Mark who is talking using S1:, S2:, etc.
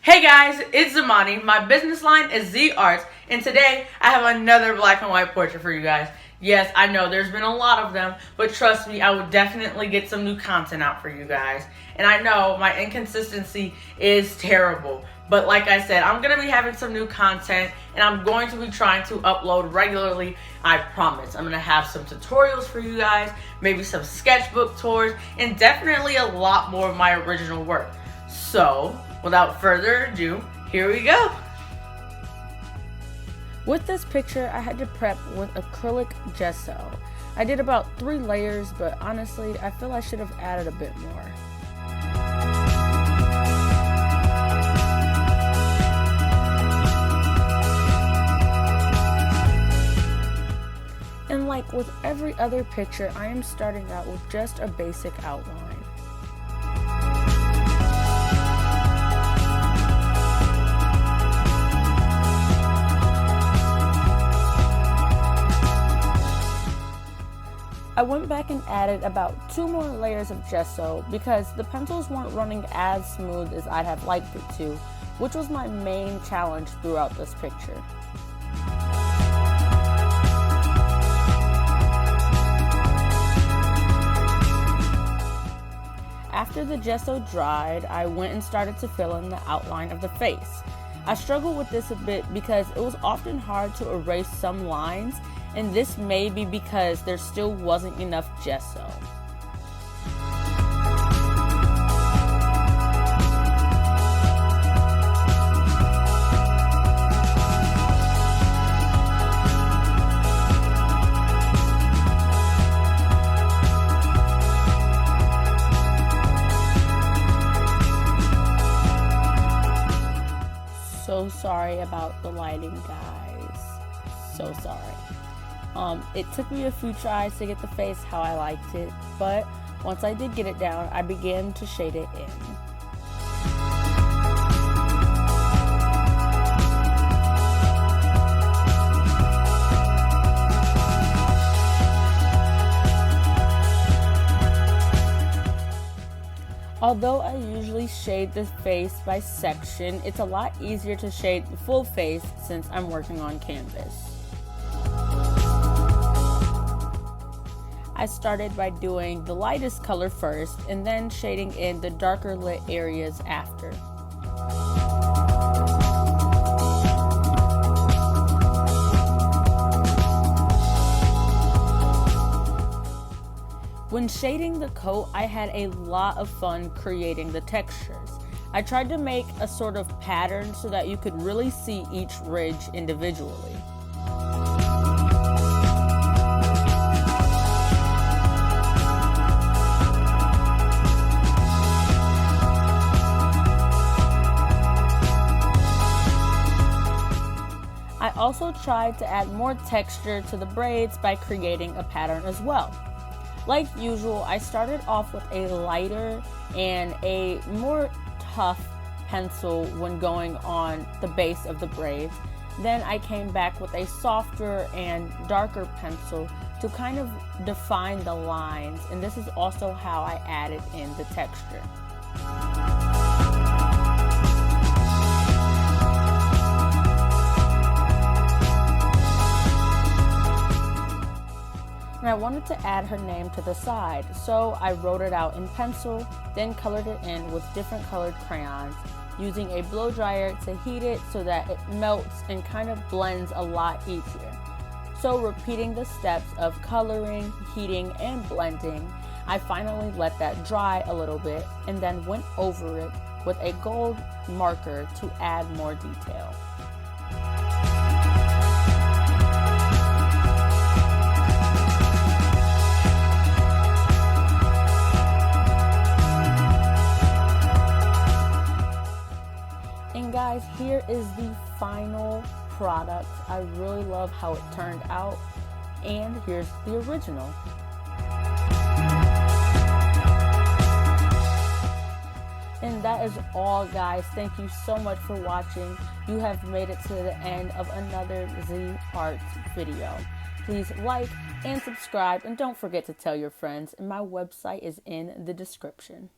S1: Hey guys, it's Zamani. My business line is Z Arts, and today I have another black and white portrait for you guys. Yes, I know there's been a lot of them, but trust me, I will definitely get some new content out for you guys. And I know my inconsistency is terrible, but like I said, I'm going to be having some new content, and I'm going to be trying to upload regularly, I promise. I'm going to have some tutorials for you guys, maybe some sketchbook tours, and definitely a lot more of my original work. So, without further ado, here we go.
S2: With this picture, I had to prep with acrylic gesso. I did about 3 layers, but honestly, I feel I should have added a bit more. And like with every other picture, I am starting out with just a basic outline. I went back and added about 2 more layers of gesso because the pencils weren't running as smooth as I'd have liked it to, which was my main challenge throughout this picture. After the gesso dried, I went and started to fill in the outline of the face. I struggled with this a bit because it was often hard to erase some lines, and this may be because there still wasn't enough gesso. So sorry about the lighting, guys. So sorry. It took me a few tries to get the face how I liked it, but once I did get it down, I began to shade it in. Although I usually shade the face by section, it's a lot easier to shade the full face since I'm working on canvas. I started by doing the lightest color first and then shading in the darker lit areas after. When shading the coat, I had a lot of fun creating the textures. I tried to make a sort of pattern so that you could really see each ridge individually. I also tried to add more texture to the braids by creating a pattern as well. Like usual, I started off with a lighter and a more tough pencil when going on the base of the braids. Then I came back with a softer and darker pencil to kind of define the lines, and this is also how I added in the texture. And I wanted to add her name to the side, so I wrote it out in pencil, then colored it in with different colored crayons, using a blow dryer to heat it so that it melts and kind of blends a lot easier. So repeating the steps of coloring, heating, and blending, I finally let that dry a little bit and then went over it with a gold marker to add more detail. And guys, here is the final product. I really love how it turned out, and here's the original. And that is all, guys. Thank you so much for watching. You have made it to the end of another Z Arts video. Please like and subscribe, and don't forget to tell your friends, and my website is in the description.